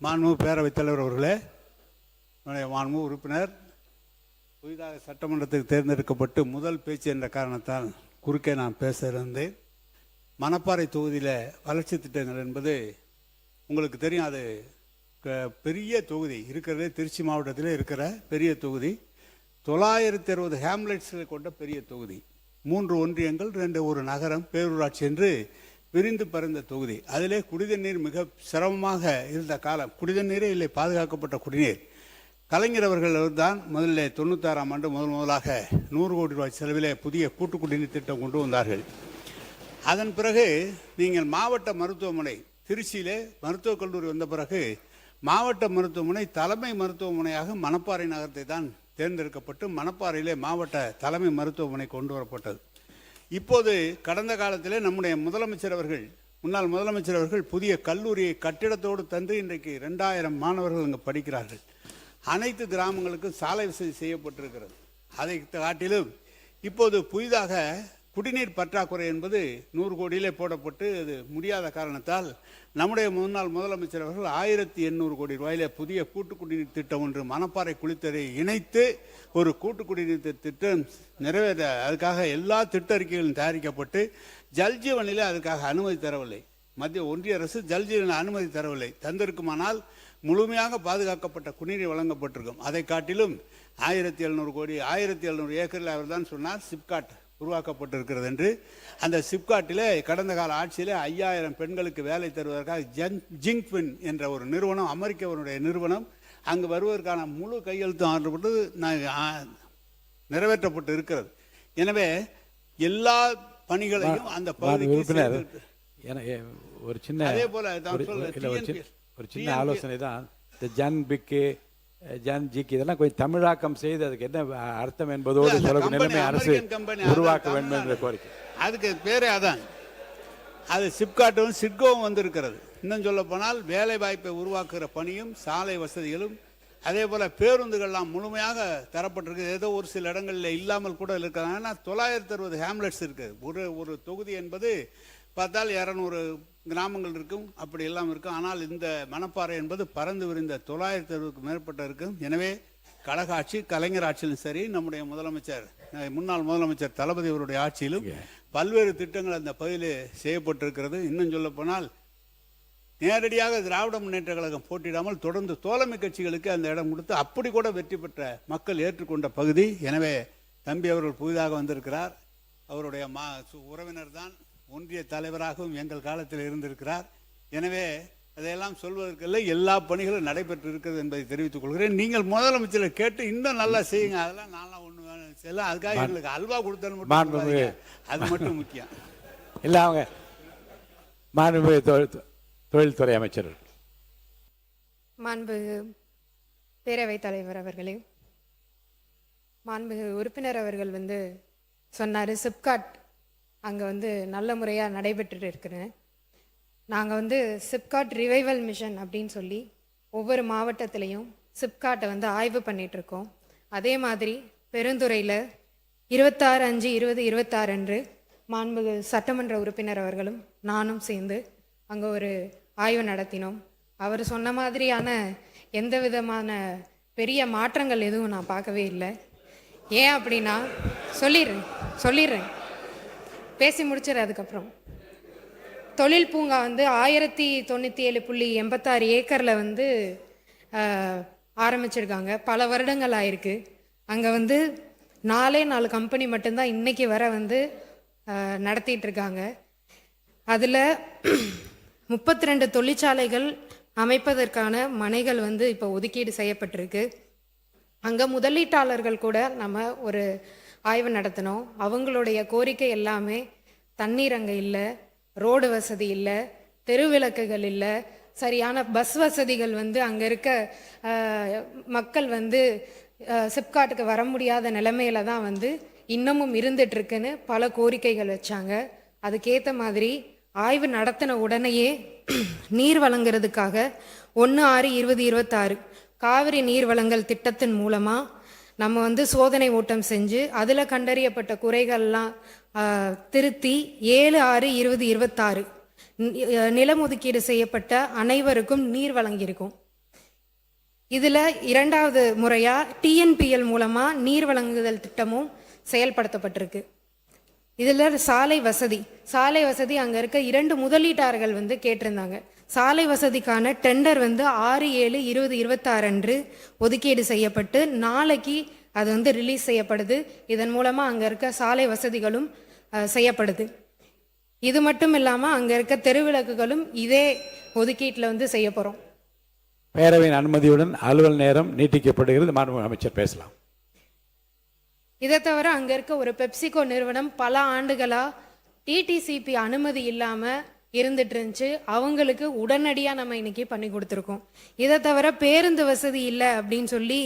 மாண்புமிகு பேரவைத் தலைவர் அவர்களே, மாண்புமிகு உறுப்பினர் புதிதாக சட்டமன்றத்துக்கு தேர்ந்தெடுக்கப்பட்டு முதல் பேச்சு என்ற காரணத்தால் குறுக்கே நான் பேச இருந்தேன். மணப்பாறை தொகுதியில் வளர்ச்சி திட்டங்கள் என்பது உங்களுக்கு தெரியும். அது பெரிய தொகுதி, இருக்கிறதே திருச்சி மாவட்டத்தில் இருக்கிற பெரிய தொகுதி. 960 ஹேம்லெட்ஸ்களை கொண்ட பெரிய தொகுதி. 3 ஒன்றியங்கள், 2 ஒரு நகரம், பேரூராட்சி என்று விரிந்து பறந்த தொகுதி. அதிலே குடிநீர் மிக சிரமமாக இருந்த காலம். குடிநீரே இல்லை, பாதுகாக்கப்பட்ட குடிநீர். கலைஞர் அவர்கள் தான் முதல்ல 96ஆம் ஆண்டு முதலாக 100 கோடி ரூபாய் செலவிலே புதிய கூட்டு குடிநீர் திட்டம் கொண்டு வந்தார்கள். அதன் பிறகு நீங்கள் மாவட்ட மருத்துவமனை திருச்சியிலே மருத்துவக் கல்லூரி வந்த பிறகு மாவட்ட மருத்துவமனை தலைமை மருத்துவமனையாக மணப்பாறை நகரத்தை தான் தேர்ந்தெடுக்கப்பட்டு மணப்பாறையிலே மாவட்ட தலைமை மருத்துவமனை கொண்டு வரப்பட்டது. இப்போது கடந்த காலத்திலே நம்முடைய முதலமைச்சர் அவர்கள், முன்னாள் முதலமைச்சர் அவர்கள் புதிய கல்லூரியை கட்டிடத்தோடு தந்து இன்றைக்கு 2000 மாணவர்கள் அங்கு படிக்கிறார்கள். அனைத்து கிராமங்களுக்கும் சாலை வசதி செய்யப்பட்டிருக்கிறது. அதை காட்டிலும் இப்போது புதிதாக குடிநீர் பற்றாக்குறை என்பது 100 கோடியிலே போடப்பட்டு அது முடியாத காரணத்தால் நம்முடைய முன்னாள் முதலமைச்சர் அவர்கள் 1800 கோடி ரூபாயிலே புதிய கூட்டு குடிநீர் திட்டம் ஒன்று மணப்பாறை குளித்தரை இணைத்து ஒரு கூட்டு குடிநீர் திட்டம் நிறைவேற அதுக்காக எல்லா திட்ட அறிக்கைகளும் தயாரிக்கப்பட்டு ஜல்ஜீவனிலே அதுக்காக அனுமதி தரவில்லை. மத்திய ஒன்றிய அரசு ஜல்ஜீவன் அனுமதி தரவில்லை. தந்திருக்குமானால் முழுமையாக பாதுகாக்கப்பட்ட குடிநீர் வழங்கப்பட்டிருக்கும். அதை காட்டிலும் 1700 கோடி 1700 ஏக்கரில் அவர் தான் சொன்னார் சிப்காட் உருவாக்கப்பட்டிருக்கிறது என்று. அந்த சிப்காட்டிலே கடந்த கால ஆட்சியிலே 5000 பெண்களுக்கு வேலை தருவதற்காக ஜிங்க்வின் என்ற ஒரு நிறுவனம், அமெரிக்கவனுடைய நிறுவனம், அங்கு வருவதற்கான முழு கையெழுத்தும் ஆற்றப்பட்டு நிறைவேற்றப்பட்டு இருக்கிறது. எனவே எல்லா பணிகளையும் அந்த பகுதிக்கு ஒரு சின்ன அதே போல ஒரு சின்ன ஆலோசனை தான் இந்த ஜன்பிக்கு ஜன்ஜிக்கு இதெல்லாம் கொஞ்சம் தமிழாக்கம் செய்து அதுக்கு என்ன அர்த்தம் என்பதோடு சொல்ல நிலைமை அரசு உருவாக்க வேண்டும் என்ற கோரிக்கை. அதுக்கு பேரே அதான். அது சிப்காட்டும் சிட்கோவும் வந்திருக்கிறது. இன்னும் சொல்ல போனால் வேலை வாய்ப்பை உருவாக்குகிற பணியும் சாலை வசதிகளும் அதே போல பேருந்துகள்லாம் முழுமையாக தரப்பட்டிருக்கு. ஏதோ ஒரு சில இடங்களில் இல்லாமல் கூட இருக்கிறாங்க. ஆனால் 960 ஹேம்லெட்ஸ் இருக்குது. ஒரு தொகுதி என்பது பார்த்தால் 200 கிராமங்கள் இருக்கும், அப்படி எல்லாம் இருக்கும். ஆனால் இந்த மணப்பாறை என்பது பறந்து விரிந்த 960க்கும் மேற்பட்ட இருக்கும். எனவே கழக ஆட்சி, கலைஞர் ஆட்சியிலும் சரி, நம்முடைய முதலமைச்சர் முன்னாள் முதலமைச்சர் தளபதி அவருடைய ஆட்சியிலும் பல்வேறு திட்டங்கள் அந்த பகுதியிலே செய்யப்பட்டிருக்கிறது. இன்னும் சொல்ல போனால் நேரடியாக திராவிட முன்னேற்ற கழகம் போட்டியிடாமல் தொடர்ந்து தோழமை கட்சிகளுக்கு அந்த இடம் கொடுத்து அப்படி கூட வெற்றி பெற்ற மக்கள் ஏற்றுக்கொண்ட பகுதி. எனவே தம்பி அவர்கள் புதிதாக வந்திருக்கிறார். அவருடைய உறவினர் தான், ஒன்றிய தலைவராகவும் எங்கள் காலத்தில் இருந்திருக்கிறார். எனவே அதையெல்லாம் சொல்வதற்கில்லை, எல்லா பணிகளும் நடைபெற்று இருக்கிறது என்பதை தெரிவித்துக் கொள்கிறேன். நீங்கள் முதலமைச்சரை கேட்டு இன்னும் நல்லா செய்யுங்க. அதெல்லாம் நான்லாம் ஒன்று செய்யலாம். அதுக்காக எங்களுக்கு அல்வா கொடுத்தது மட்டும் அது மட்டும் முக்கியம் இல்லை. அவங்க மாண்புமிகு தொழில்துறை அமைச்சர், மாண்புமிகு பேரவைத் தலைவர் அவர்களே, மாண்புமிகு உறுப்பினர் அவர்கள் சொன்னார் சிப்காட் அங்கே நல்ல முறையாக நடைபெற்று இருக்கிறேன். நாங்கள் சிப்காட் ரிவைவல் மிஷன் அப்படின்னு சொல்லி ஒவ்வொரு மாவட்டத்திலையும் சிப்காட்டை ஆய்வு பண்ணிகிட்ருக்கோம். அதே மாதிரி பெருந்துறையில் 26/5/2026 அன்று மாண்புமிகு சட்டமன்ற உறுப்பினர் அவர்களும் நானும் சேர்ந்து அங்கே ஒரு ஆய்வு நடத்தினோம். அவர் சொன்ன மாதிரியான எந்த விதமான பெரிய மாற்றங்கள் எதுவும் நான் பார்க்கவே இல்லை. ஏன் அப்படின்னா சொல்லிடுறேன் பேசி முடிச்சிரு. அதுக்கப்புறம் தொழில் பூங்கா 1097.86 ஏக்கரில் ஆரம்பிச்சிருக்காங்க. பல வருடங்கள் ஆயிருக்கு. அங்கே 4 கம்பெனி மட்டும்தான் இன்னைக்கு வர நடத்திட்டு இருக்காங்க. அதில் 32 தொழிற்சாலைகள் அமைப்பதற்கான மனைகள் இப்போ ஒதுக்கீடு செய்யப்பட்டிருக்கு. அங்கே முதலீட்டாளர்கள் கூட நம்ம ஒரு ஆய்வு நடத்தினோம். அவங்களுடைய கோரிக்கை எல்லாமே தண்ணீர் அங்கே இல்லை, ரோடு வசதி இல்லை, தெருவிளக்குகள் இல்லை, சரியான பஸ் வசதிகள் அங்கே இருக்க மக்கள் சிப்காட்டுக்கு வர முடியாத நிலைமையில தான் இன்னமும் இருந்துட்டுருக்குன்னு பல கோரிக்கைகள் வச்சாங்க. அதுக்கேற்ற மாதிரி ஆய்வு நடத்தின உடனேயே நீர் வழங்குறதுக்காக 1/6/2026 காவிரி நீர் வழங்கல் திட்டத்தின் மூலமாக நம்ம சோதனை ஓட்டம் செஞ்சு அதில் கண்டறியப்பட்ட குறைகள்லாம் திருத்தி 7/6/2026 நிலம் ஒதுக்கீடு செய்யப்பட்ட அனைவருக்கும் நீர் வழங்கியிருக்கோம். இதில் இரண்டாவது முறையாக டிஎன்பிஎல் மூலமாக நீர் வழங்குதல் திட்டமும் செயல்படுத்தப்பட்டிருக்கு. இதில் சாலை வசதி அங்கே இருக்க 2 முதலீட்டாளர்கள் வந்து கேட்டிருந்தாங்க. சாலை வசதிக்கான டெண்டர் வந்து 6/7/2026 அன்று ஒதுக்கீடு செய்யப்பட்டு நாளைக்கு அது வந்து ரிலீஸ் செய்யப்படுது. இதன் மூலமாக அங்கே இருக்க சாலை வசதிகளும் செய்யப்படுது. இது மட்டும் இல்லாமல் அங்கே இருக்க தெருவிளக்குகளும் இதே ஒதுக்கீட்டில் வந்து செய்ய போகிறோம். பேரவையின் அனுமதியுடன் அலுவல் நேரம் நீட்டிக்கப்படுகிறது. மாண்புமிகு அமைச்சர் பேசலாம். இதை தவிர அங்கே இருக்க ஒரு பெப்சிகோ நிறுவனம் பல ஆண்டுகளாக டிடிசிபி அனுமதி இல்லாமல் இருந்துட்டு இருந்துச்சு. அவங்களுக்கு உடனடியாக நம்ம இன்னைக்கு பண்ணி கொடுத்துருக்கோம். இதை தவிர பேருந்து வசதி இல்லை அப்படின்னு சொல்லி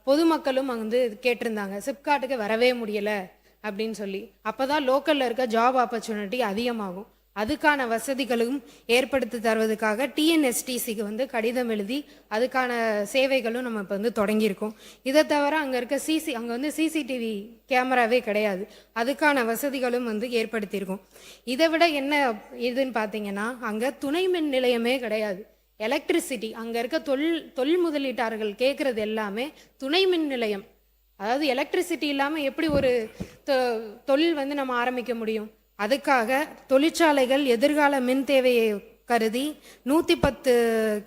பொதுமக்களும் வந்து கேட்டிருந்தாங்க. சிப்காட்டுக்கு வரவே முடியலை அப்படின்னு சொல்லி. அப்போ தான் லோக்கலில் இருக்க ஜாப் ஆப்பர்ச்சுனிட்டி அதிகமாகும். அதுக்கான வசதிகளும் ஏற்படுத்தி தருவதற்காக டிஎன்எஸ்டிசிக்கு வந்து கடிதம் எழுதி அதுக்கான சேவைகளும் நம்ம இப்போ வந்து தொடங்கியிருக்கோம். இதை தவிர அங்கே இருக்க அங்கே வந்து சிசிடிவி கேமராவே கிடையாது. அதுக்கான வசதிகளும் வந்து ஏற்படுத்தியிருக்கோம். இதை விட என்ன இதுன்னு பார்த்தீங்கன்னா அங்கே துணை மின் நிலையமே கிடையாது. எலக்ட்ரிசிட்டி அங்கே இருக்க தொழில் முதலீட்டாளர்கள் கேட்குறது எல்லாமே துணை மின் நிலையம். அதாவது எலக்ட்ரிசிட்டி இல்லாமல் எப்படி ஒரு தொழில் வந்து நம்ம ஆரம்பிக்க முடியும்? அதுக்காக தொழிற்சாலைகள் எதிர்கால மின் தேவையை கருதி 110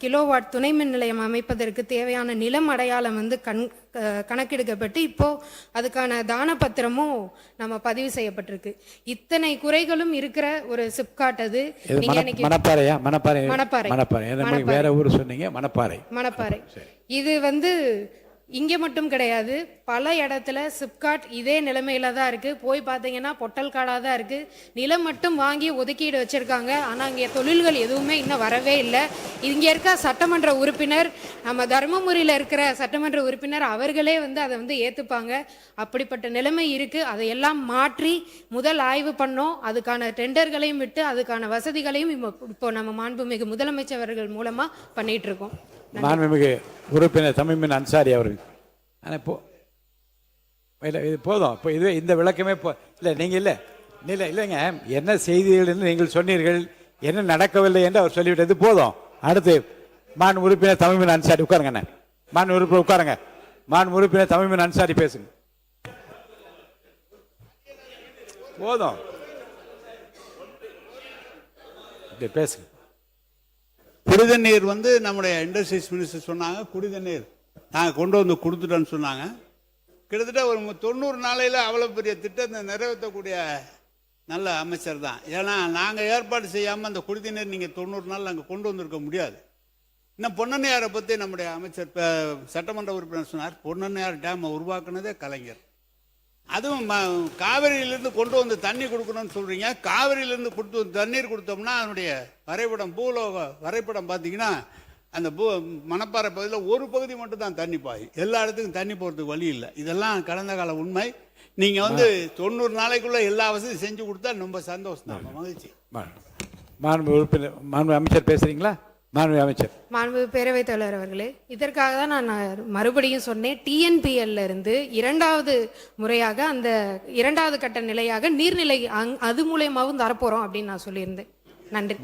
கிலோவாட் துணை மின் நிலையம் அமைப்பதற்கு தேவையான நிலம் அடையாளம் வந்து கணக்கெடுக்கப்பட்டு இப்போ அதுக்கான தானப்பத்திரமும் நம்ம பதிவு செய்யப்பட்டிருக்கு. இத்தனை குறைகளும் இருக்கிற ஒரு சிப்காட் அது. வேற ஊர் சொன்னீங்க. மணப்பாறை. இது வந்து இங்கே மட்டும் கிடையாது, பல இடத்துல சிப்காட் இதே நிலைமையில தான் இருக்குது. போய் பார்த்தீங்கன்னா பொட்டல் காடாக தான் இருக்குது. நிலம் மட்டும் வாங்கி ஒதுக்கீடு வச்சுருக்காங்க. ஆனால் இங்கே தொழில்கள் எதுவுமே இன்னும் வரவே இல்லை. இங்கே இருக்க சட்டமன்ற உறுப்பினர், நம்ம தருமபுரியில் இருக்கிற சட்டமன்ற உறுப்பினர் அவர்களே வந்து அதை வந்து ஏற்றுப்பாங்க. அப்படிப்பட்ட நிலைமை இருக்குது. அதையெல்லாம் மாற்றி முதல் ஆய்வு பண்ணோம். அதுக்கான டெண்டர்களையும் விட்டு அதுக்கான வசதிகளையும் இப்போ நம்ம மாண்புமிகு முதலமைச்சர் அவர்கள் மூலமாக பண்ணிகிட்டு இருக்கோம். மாண்புமிகு உறுப்பினர் தமீமின் அன்சாரி அவர்கள். ஆனால் இல்லை இது போதும். இப்போ இது இந்த விளக்கமே இல்லை. நீங்கள் இல்லைங்க, என்ன செய்திகள் என்று நீங்கள் சொன்னீர்கள், என்ன நடக்கவில்லை என்று அவர் சொல்லிவிட்டது போதும். அடுத்து மாண்பு உறுப்பினர் தமீமின் அன்சாரி உட்காருங்க. அண்ணே மாண்பு உறுப்பினர் உட்காருங்க. மாண்பு உறுப்பினர் தமீமின் அன்சாரி பேசுங்க. போதும் பேசுங்க. குடிதண்ணீர் வந்து நம்முடைய இண்டஸ்ட்ரீஸ் மினிஸ்டர் சொன்னாங்க, குடிதண்ணீர் நாங்கள் கொண்டு வந்து கொடுத்துட்டோன்னு சொன்னாங்க. கிட்டத்தட்ட ஒரு 90 நாளையில் அவ்வளோ பெரிய திட்டத்தை நிறைவேற்றக்கூடிய நல்ல அமைச்சர் தான். ஏன்னா நாங்கள் ஏற்பாடு செய்யாமல் அந்த குடிதண்ணீர் நீங்கள் 90 நாள் நாங்கள் கொண்டு வந்திருக்க முடியாது. இன்னும் பொன்னண்ணையாரை பற்றி நம்முடைய அமைச்சர் சட்டமன்ற உறுப்பினர் சொன்னார். பொன்னண்ணையார் டேமை உருவாக்குனதே கலைஞர். அதுவும் காவிரியிலிருந்து கொண்டு வந்து தண்ணி கொடுக்கணும்னு சொல்கிறீங்க. காவிரியிலிருந்து தண்ணீர் கொடுத்தோம்னா அதனுடைய வரைபடம், பூலோக வரைபடம் பார்த்தீங்கன்னா அந்த மணப்பாறை பகுதியில் ஒரு பகுதி மட்டும் தான் தண்ணி பாய். எல்லா இடத்துக்கும் தண்ணி போகிறதுக்கு வழி இல்லை. இதெல்லாம் கடந்த கால உண்மை. நீங்கள் வந்து 90 நாளைக்குள்ளே எல்லா வசதியும் செஞ்சு கொடுத்தா ரொம்ப சந்தோஷம் தான், மகிழ்ச்சி. மாண்பு உறுப்பினர், மாண்பு அமைச்சர் பேசுகிறீங்களா? மாண்பு பேரவைத் தலைவர் அவர்களே, இதற்காக தான் நான் மறுபடியும் சொன்னேன். டிஎன்பிஎல்ல இருந்து 2வது முறையாக அந்த 2வது கட்ட நிலையாக நீர்நிலை அது மூலயமாவும் தரப்போறோம் அப்படின்னு நான் சொல்லியிருந்தேன். நன்றி.